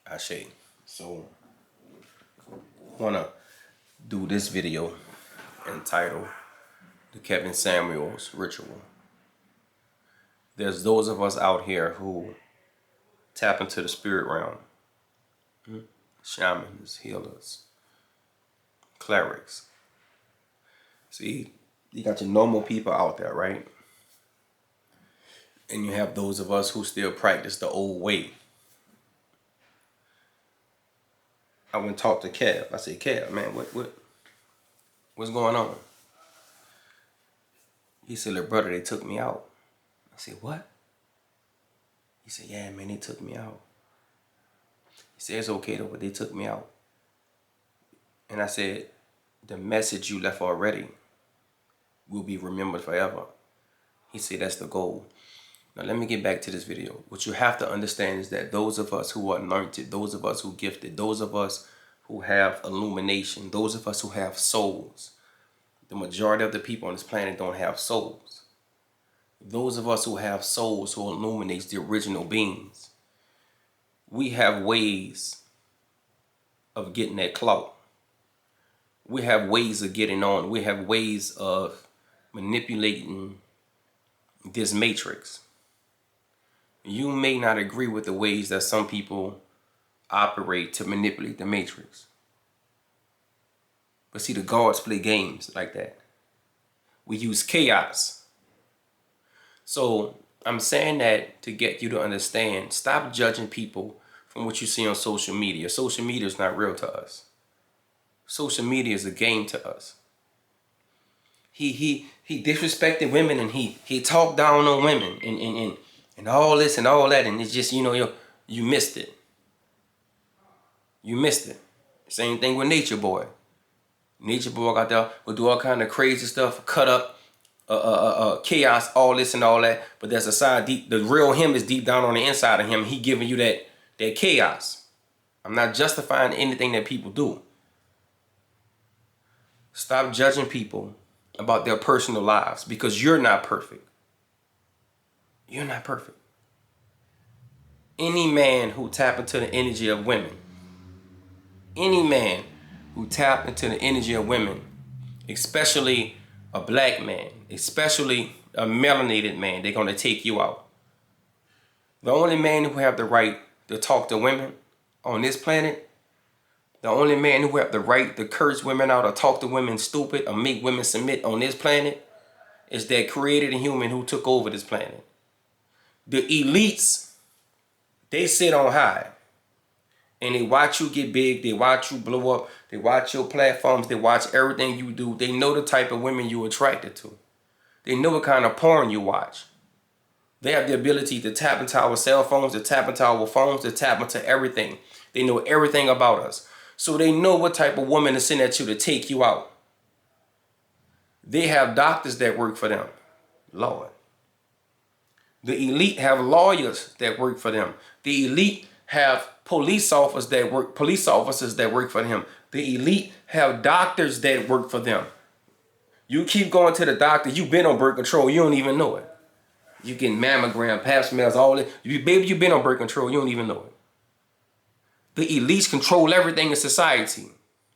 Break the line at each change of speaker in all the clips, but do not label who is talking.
Ashe. So, I want to do this video entitled The Kevin Samuels Ritual. There's those of us out here who tap into the spirit realm. Shamans, healers, clerics. See, you got your normal people out there, right? And you have those of us who still practice the old way. I went and talked to Kev. I said, Kev, man, what's going on? He said, "Look, brother, they took me out." I said, "What?" He said, "Yeah, man, they took me out." He said, "It's okay though, but they took me out." And I said, "The message you left already will be remembered forever." He said, "That's the goal." Now let me get back to this video. What you have to understand is that those of us who are anointed, those of us who gifted, those of us who have illumination, those of us who have souls, the majority of the people on this planet don't have souls. Those of us who have souls, who illuminates the original beings, we have ways of getting that clout. We have ways of getting on. We have ways of manipulating this matrix. You may not agree with the ways that some people operate to manipulate the matrix. But see, the gods play games like that. We use chaos. So I'm saying that to get you to understand, stop judging people from what you see on social media. Social media is not real to us. Social media is a game to us. He disrespected women, and he talked down on women and all this and all that, and it's just, you missed it. You missed it. Same thing with Nature Boy. Nature Boy got there, will do all kind of crazy stuff, cut up, chaos, all this and all that. But there's a side deep. The real him is deep down on the inside of him. He giving you that chaos. I'm not justifying anything that people do. Stop judging people about their personal lives, because you're not perfect. You're not perfect. Any man who tap into the energy of women, any man who tap into the energy of women, especially a black man, especially a melanated man, they're going to take you out. The only man who have the right to talk to women on this planet, the only man who have the right to curse women out or talk to women stupid or make women submit on this planet, is that created a human who took over this planet. The elites, they sit on high. And they watch you get big, they watch you blow up, they watch your platforms, they watch everything you do. They know the type of women you're attracted to. They know what kind of porn you watch. They have the ability to tap into our cell phones, to tap into our phones, to tap into everything. They know everything about us. So they know what type of woman to send at you to take you out. They have doctors that work for them. Lord. The elite have lawyers that work for them. The elite have police officers that work for them. The elite have doctors that work for them. You keep going to the doctor, you've been on birth control, you don't even know it. You getting mammogram, pap smears, all that. Baby, you've been on birth control, you don't even know it. The elites control everything in society.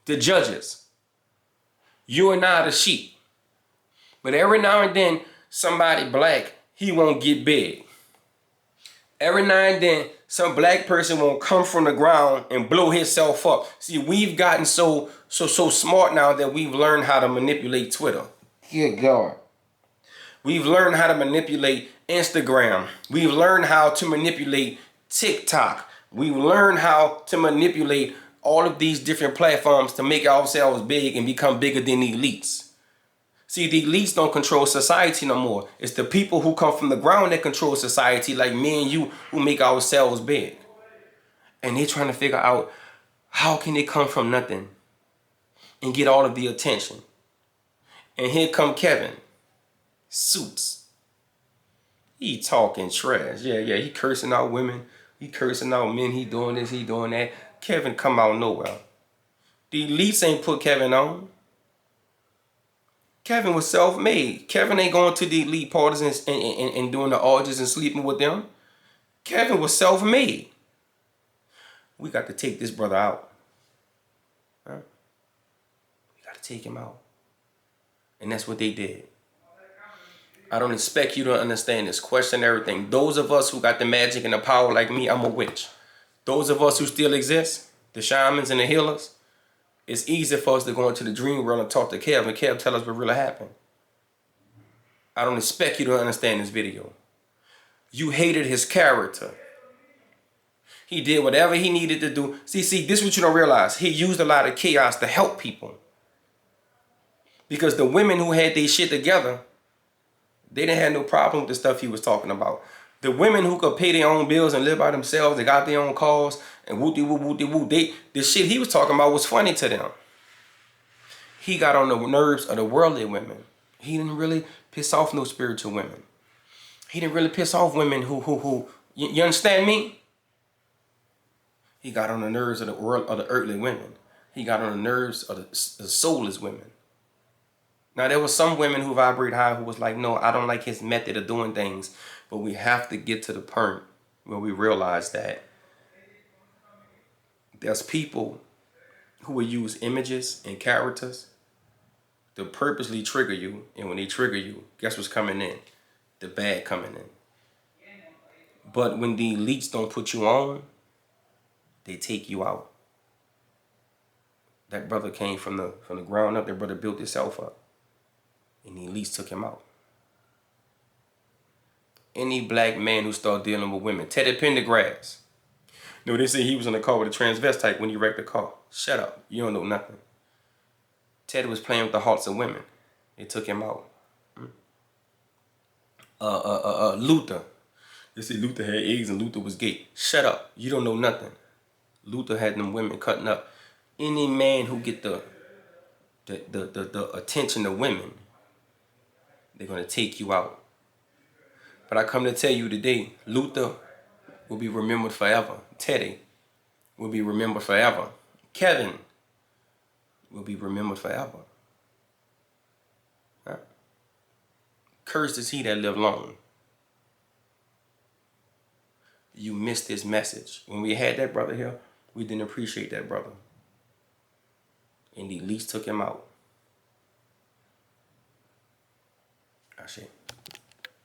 The judges. You and I are the sheep. But every now and then, somebody black, he won't get big. Every now and then, some black person won't come from the ground and blow himself up. See, we've gotten so smart now that we've learned how to manipulate Twitter. Good God. We've learned how to manipulate Instagram. We've learned how to manipulate TikTok. We've learned how to manipulate all of these different platforms to make ourselves big and become bigger than the elites. See, the elites don't control society no more. It's the people who come from the ground that control society, like me and you, who make ourselves big. And they're trying to figure out, how can they come from nothing and get all of the attention? And here come Kevin. Suits. He talking trash. Yeah, he cursing out women. He cursing out men. He doing this, he doing that. Kevin come out nowhere. The elites ain't put Kevin on. Kevin was self-made. Kevin ain't going to the elite parties and doing the orgies and sleeping with them. Kevin was self-made. We got to take this brother out. Huh? We got to take him out. And that's what they did. I don't expect you to understand this. Question everything. Those of us who got the magic and the power like me, I'm a witch. Those of us who still exist, the shamans and the healers, it's easy for us to go into the dream world and talk to Kev, and Kev tell us what really happened. I don't expect you to understand this video. You hated his character. He did whatever he needed to do. See, this is what you don't realize. He used a lot of chaos to help people. Because the women who had their shit together, they didn't have no problem with the stuff he was talking about. The women who could pay their own bills and live by themselves, they got their own cars, and whoop-de-whoop, the shit he was talking about was funny to them. He got on the nerves of the worldly women. He didn't really piss off no spiritual women. He didn't really piss off women who you understand me? He got on the nerves of the world, of the earthly women. He got on the nerves of the soulless women. Now, there were some women who vibrate high who was like, no, I don't like his method of doing things. But we have to get to the point where we realize that there's people who will use images and characters to purposely trigger you. And when they trigger you, guess what's coming in? The bad coming in. But when the elites don't put you on, they take you out. That brother came from the ground up. That brother built himself up. And the elites took him out. Any black man who started dealing with women. Teddy Pendergrass. No, they say he was in the car with a transvestite when he wrecked the car. Shut up. You don't know nothing. Teddy was playing with the hearts of women. They took him out. Luther. They say Luther had eggs and Luther was gay. Shut up. You don't know nothing. Luther had them women cutting up. Any man who get the attention of women, they're going to take you out. But I come to tell you today, Luther will be remembered forever. Teddy will be remembered forever. Kevin will be remembered forever. Huh? Cursed is he that live long. You missed his message. When we had that brother here, we didn't appreciate that brother. And the elites took him out. Ashe.